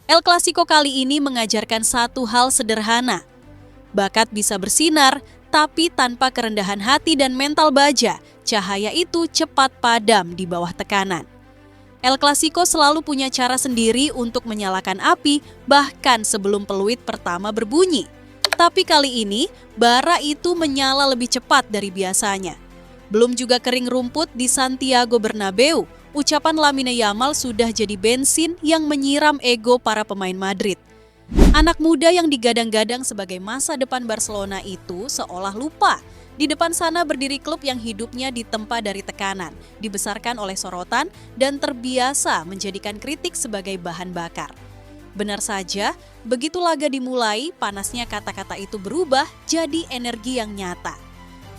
El Clasico kali ini mengajarkan satu hal sederhana. Bakat bisa bersinar, tapi tanpa kerendahan hati dan mental baja, cahaya itu cepat padam di bawah tekanan. El Clasico selalu punya cara sendiri untuk menyalakan api, bahkan sebelum peluit pertama berbunyi. Tapi kali ini, bara itu menyala lebih cepat dari biasanya. Belum juga kering rumput di Santiago Bernabeu, ucapan Lamine Yamal sudah jadi bensin yang menyiram ego para pemain Madrid. Anak muda yang digadang-gadang sebagai masa depan Barcelona itu seolah lupa. Di depan sana berdiri klub yang hidupnya ditempa dari tekanan, dibesarkan oleh sorotan, dan terbiasa menjadikan kritik sebagai bahan bakar. Benar saja, begitu laga dimulai, panasnya kata-kata itu berubah jadi energi yang nyata.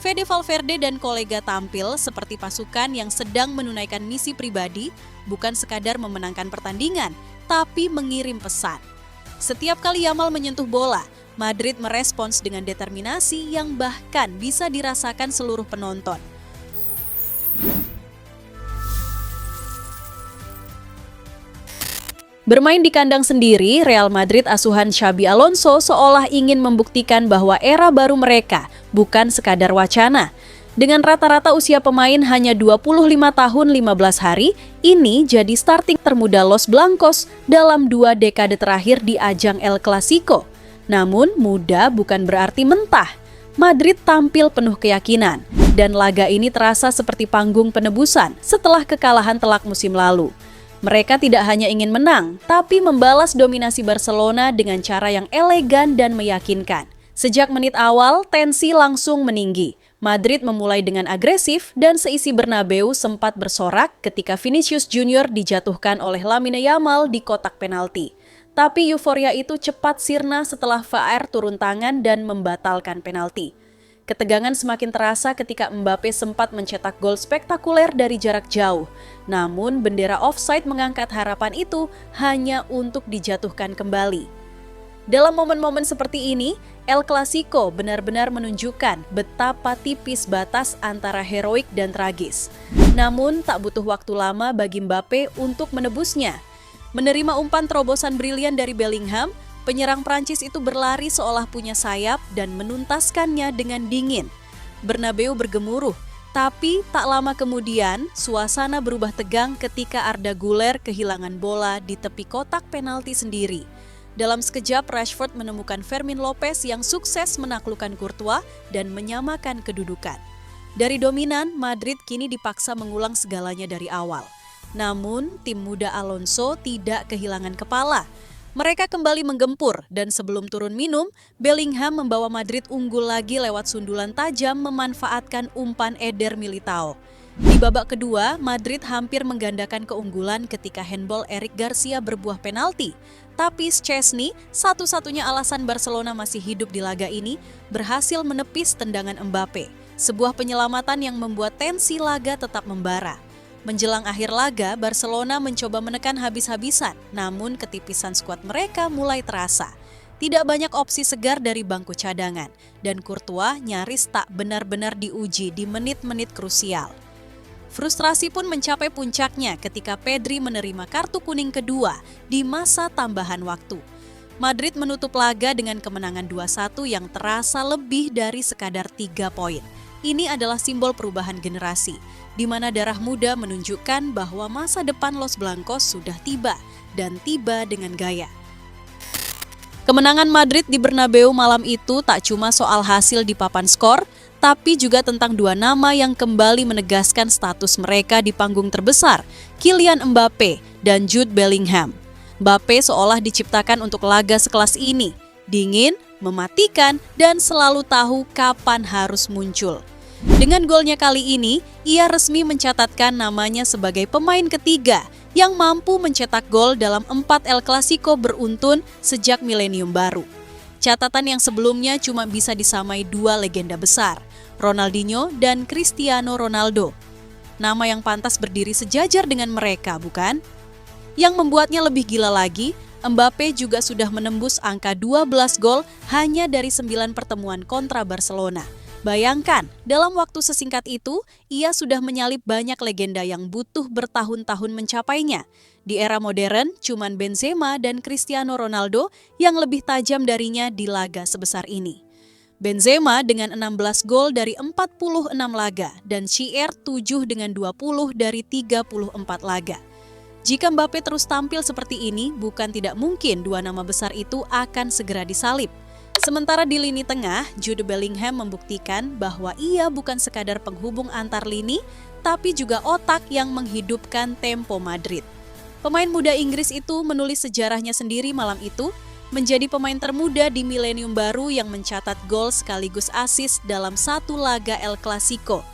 Fede Valverde dan kolega tampil seperti pasukan yang sedang menunaikan misi pribadi, bukan sekadar memenangkan pertandingan, tapi mengirim pesan. Setiap kali Yamal menyentuh bola, Madrid merespons dengan determinasi yang bahkan bisa dirasakan seluruh penonton. Bermain di kandang sendiri, Real Madrid asuhan Xabi Alonso seolah ingin membuktikan bahwa era baru mereka bukan sekadar wacana. Dengan rata-rata usia pemain hanya 25 tahun 15 hari, ini jadi starting termuda Los Blancos dalam 2 dekade terakhir di ajang El Clasico. Namun, muda bukan berarti mentah. Madrid tampil penuh keyakinan, dan laga ini terasa seperti panggung penebusan setelah kekalahan telak musim lalu. Mereka tidak hanya ingin menang, tapi membalas dominasi Barcelona dengan cara yang elegan dan meyakinkan. Sejak menit awal, tensi langsung meninggi. Madrid memulai dengan agresif dan seisi Bernabeu sempat bersorak ketika Vinicius Junior dijatuhkan oleh Lamine Yamal di kotak penalti. Tapi euforia itu cepat sirna setelah VAR turun tangan dan membatalkan penalti. Ketegangan semakin terasa ketika Mbappe sempat mencetak gol spektakuler dari jarak jauh. Namun bendera offside mengangkat harapan itu hanya untuk dijatuhkan kembali. Dalam momen-momen seperti ini, El Clasico benar-benar menunjukkan betapa tipis batas antara heroik dan tragis. Namun tak butuh waktu lama bagi Mbappe untuk menebusnya. Menerima umpan terobosan brilian dari Bellingham, penyerang Prancis itu berlari seolah punya sayap dan menuntaskannya dengan dingin. Bernabeu bergemuruh, tapi tak lama kemudian suasana berubah tegang ketika Arda Güler kehilangan bola di tepi kotak penalti sendiri. Dalam sekejap, Rashford menemukan Fermin Lopez yang sukses menaklukkan Courtois dan menyamakan kedudukan. Dari dominan, Madrid kini dipaksa mengulang segalanya dari awal. Namun, tim muda Alonso tidak kehilangan kepala. Mereka kembali menggempur dan sebelum turun minum, Bellingham membawa Madrid unggul lagi lewat sundulan tajam memanfaatkan umpan Eder Militao. Di babak kedua, Madrid hampir menggandakan keunggulan ketika handball Eric Garcia berbuah penalti. Tapi Szczęsny, satu-satunya alasan Barcelona masih hidup di laga ini, berhasil menepis tendangan Mbappe. Sebuah penyelamatan yang membuat tensi laga tetap membara. Menjelang akhir laga, Barcelona mencoba menekan habis-habisan, namun ketipisan skuad mereka mulai terasa. Tidak banyak opsi segar dari bangku cadangan, dan Courtois nyaris tak benar-benar diuji di menit-menit krusial. Frustrasi pun mencapai puncaknya ketika Pedri menerima kartu kuning kedua di masa tambahan waktu. Madrid menutup laga dengan kemenangan 2-1 yang terasa lebih dari sekadar 3 poin. Ini adalah simbol perubahan generasi, di mana darah muda menunjukkan bahwa masa depan Los Blancos sudah tiba, dan tiba dengan gaya. Kemenangan Madrid di Bernabeu malam itu tak cuma soal hasil di papan skor, tapi juga tentang 2 nama yang kembali menegaskan status mereka di panggung terbesar, Kylian Mbappe dan Jude Bellingham. Mbappe seolah diciptakan untuk laga sekelas ini, dingin, mematikan, dan selalu tahu kapan harus muncul. Dengan golnya kali ini, ia resmi mencatatkan namanya sebagai pemain ketiga yang mampu mencetak gol dalam 4 El Clasico beruntun sejak milenium baru. Catatan yang sebelumnya cuma bisa disamai 2 legenda besar, Ronaldinho dan Cristiano Ronaldo. Nama yang pantas berdiri sejajar dengan mereka, bukan? Yang membuatnya lebih gila lagi, Mbappe juga sudah menembus angka 12 gol hanya dari 9 pertemuan kontra Barcelona. Bayangkan, dalam waktu sesingkat itu, ia sudah menyalip banyak legenda yang butuh bertahun-tahun mencapainya. Di era modern, cuman Benzema dan Cristiano Ronaldo yang lebih tajam darinya di laga sebesar ini. Benzema dengan 16 gol dari 46 laga dan CR 7 dengan 20 dari 34 laga. Jika Mbappe terus tampil seperti ini, bukan tidak mungkin dua nama besar itu akan segera disalip. Sementara di lini tengah, Jude Bellingham membuktikan bahwa ia bukan sekadar penghubung antar lini, tapi juga otak yang menghidupkan tempo Madrid. Pemain muda Inggris itu menulis sejarahnya sendiri malam itu, menjadi pemain termuda di milenium baru yang mencatat gol sekaligus assist dalam satu laga El Clasico.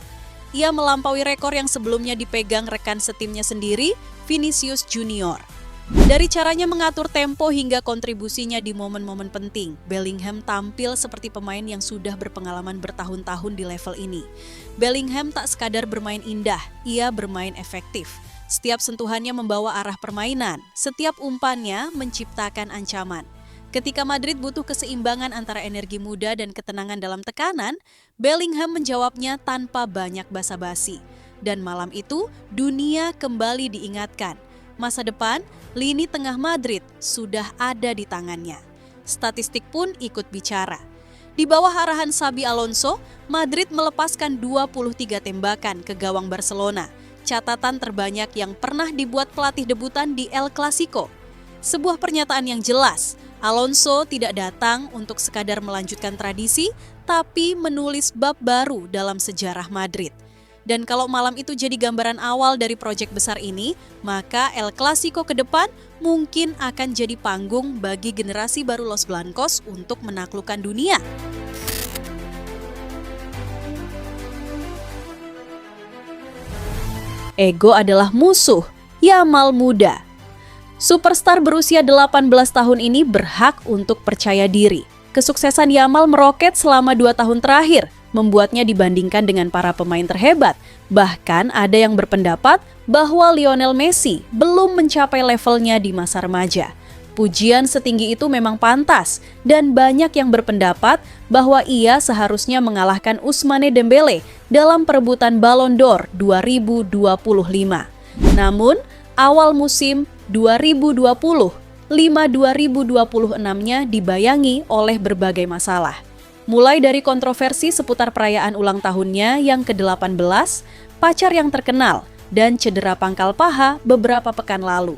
Ia melampaui rekor yang sebelumnya dipegang rekan setimnya sendiri, Vinicius Junior. Dari caranya mengatur tempo hingga kontribusinya di momen-momen penting, Bellingham tampil seperti pemain yang sudah berpengalaman bertahun-tahun di level ini. Bellingham tak sekadar bermain indah, ia bermain efektif. Setiap sentuhannya membawa arah permainan, setiap umpannya menciptakan ancaman. Ketika Madrid butuh keseimbangan antara energi muda dan ketenangan dalam tekanan, Bellingham menjawabnya tanpa banyak basa-basi. Dan malam itu, dunia kembali diingatkan. Masa depan, lini tengah Madrid sudah ada di tangannya. Statistik pun ikut bicara. Di bawah arahan Xabi Alonso, Madrid melepaskan 23 tembakan ke gawang Barcelona. Catatan terbanyak yang pernah dibuat pelatih debutan di El Clasico. Sebuah pernyataan yang jelas, Alonso tidak datang untuk sekadar melanjutkan tradisi, tapi menulis bab baru dalam sejarah Madrid. Dan kalau malam itu jadi gambaran awal dari proyek besar ini, maka El Clasico ke depan mungkin akan jadi panggung bagi generasi baru Los Blancos untuk menaklukkan dunia. Ego adalah musuh, Yamal muda. Superstar berusia 18 tahun ini berhak untuk percaya diri. Kesuksesan Yamal meroket selama 2 tahun terakhir, membuatnya dibandingkan dengan para pemain terhebat. Bahkan ada yang berpendapat bahwa Lionel Messi belum mencapai levelnya di masa remaja. Pujian setinggi itu memang pantas, dan banyak yang berpendapat bahwa ia seharusnya mengalahkan Ousmane Dembele dalam perebutan Ballon d'Or 2025. Namun, awal musim 2020-2026-nya dibayangi oleh berbagai masalah. Mulai dari kontroversi seputar perayaan ulang tahunnya yang ke-18, pacar yang terkenal, dan cedera pangkal paha beberapa pekan lalu.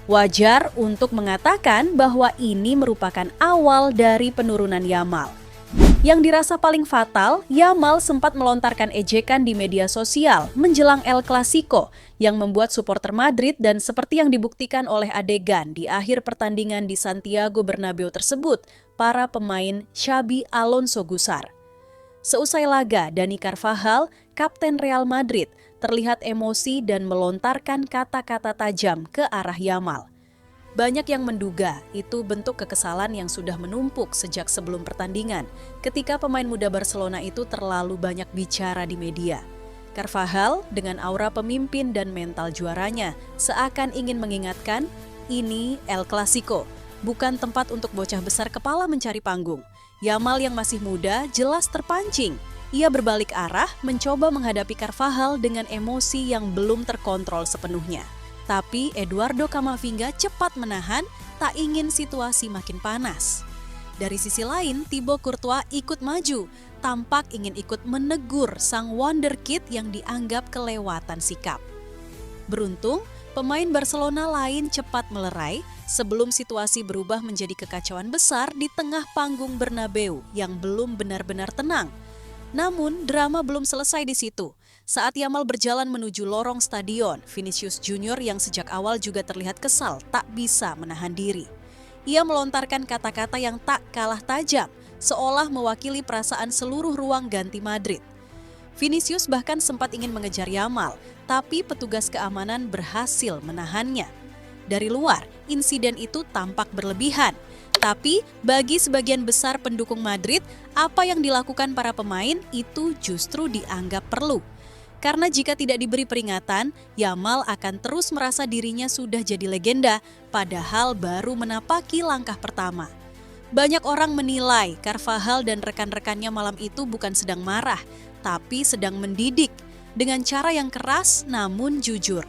Wajar untuk mengatakan bahwa ini merupakan awal dari penurunan Yamal. Yang dirasa paling fatal, Yamal sempat melontarkan ejekan di media sosial menjelang El Clasico yang membuat supporter Madrid dan seperti yang dibuktikan oleh adegan di akhir pertandingan di Santiago Bernabeu tersebut, para pemain Xabi Alonso gusar. Seusai laga, Dani Carvajal, kapten Real Madrid, terlihat emosi dan melontarkan kata-kata tajam ke arah Yamal. Banyak yang menduga itu bentuk kekesalan yang sudah menumpuk sejak sebelum pertandingan, ketika pemain muda Barcelona itu terlalu banyak bicara di media. Carvajal dengan aura pemimpin dan mental juaranya seakan ingin mengingatkan, ini El Clasico, bukan tempat untuk bocah besar kepala mencari panggung. Yamal yang masih muda jelas terpancing. Ia berbalik arah mencoba menghadapi Carvajal dengan emosi yang belum terkontrol sepenuhnya. Tapi Eduardo Camavinga cepat menahan, tak ingin situasi makin panas. Dari sisi lain, Thibaut Courtois ikut maju, tampak ingin ikut menegur sang wonderkid yang dianggap kelewatan sikap. Beruntung, pemain Barcelona lain cepat melerai sebelum situasi berubah menjadi kekacauan besar di tengah panggung Bernabeu yang belum benar-benar tenang. Namun, drama belum selesai di situ. Saat Yamal berjalan menuju lorong stadion, Vinicius Junior yang sejak awal juga terlihat kesal tak bisa menahan diri. Ia melontarkan kata-kata yang tak kalah tajam, seolah mewakili perasaan seluruh ruang ganti Madrid. Vinicius bahkan sempat ingin mengejar Yamal, tapi petugas keamanan berhasil menahannya. Dari luar, insiden itu tampak berlebihan. Tapi bagi sebagian besar pendukung Madrid, apa yang dilakukan para pemain itu justru dianggap perlu. Karena jika tidak diberi peringatan, Yamal akan terus merasa dirinya sudah jadi legenda, padahal baru menapaki langkah pertama. Banyak orang menilai Carvajal dan rekan-rekannya malam itu bukan sedang marah, tapi sedang mendidik dengan cara yang keras namun jujur.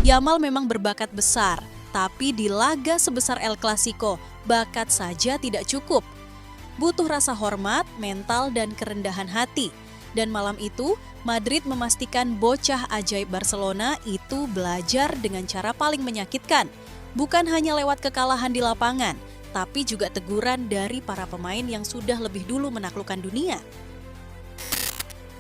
Yamal memang berbakat besar, tapi di laga sebesar El Clasico, bakat saja tidak cukup. Butuh rasa hormat, mental, dan kerendahan hati. Dan malam itu, Madrid memastikan bocah ajaib Barcelona itu belajar dengan cara paling menyakitkan. Bukan hanya lewat kekalahan di lapangan, tapi juga teguran dari para pemain yang sudah lebih dulu menaklukkan dunia.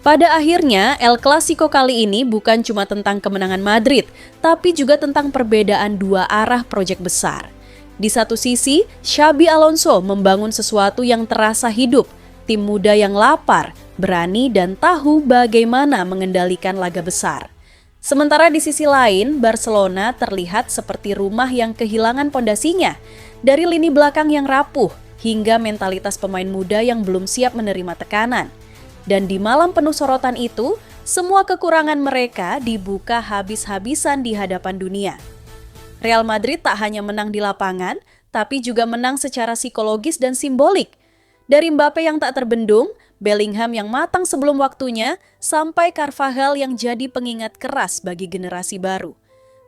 Pada akhirnya, El Clasico kali ini bukan cuma tentang kemenangan Madrid, tapi juga tentang perbedaan dua arah proyek besar. Di satu sisi, Xabi Alonso membangun sesuatu yang terasa hidup, tim muda yang lapar, berani dan tahu bagaimana mengendalikan laga besar. Sementara di sisi lain, Barcelona terlihat seperti rumah yang kehilangan pondasinya, dari lini belakang yang rapuh hingga mentalitas pemain muda yang belum siap menerima tekanan. Dan di malam penuh sorotan itu, semua kekurangan mereka dibuka habis-habisan di hadapan dunia. Real Madrid tak hanya menang di lapangan, tapi juga menang secara psikologis dan simbolik. Dari Mbappe yang tak terbendung, Bellingham yang matang sebelum waktunya, sampai Carvajal yang jadi pengingat keras bagi generasi baru.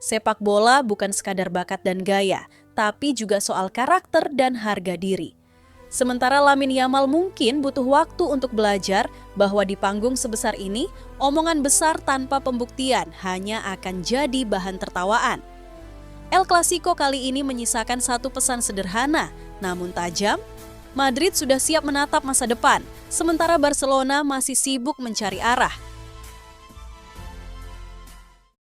Sepak bola bukan sekadar bakat dan gaya, tapi juga soal karakter dan harga diri. Sementara Lamine Yamal mungkin butuh waktu untuk belajar bahwa di panggung sebesar ini, omongan besar tanpa pembuktian hanya akan jadi bahan tertawaan. El Clasico kali ini menyisakan satu pesan sederhana, namun tajam. Madrid sudah siap menatap masa depan, sementara Barcelona masih sibuk mencari arah.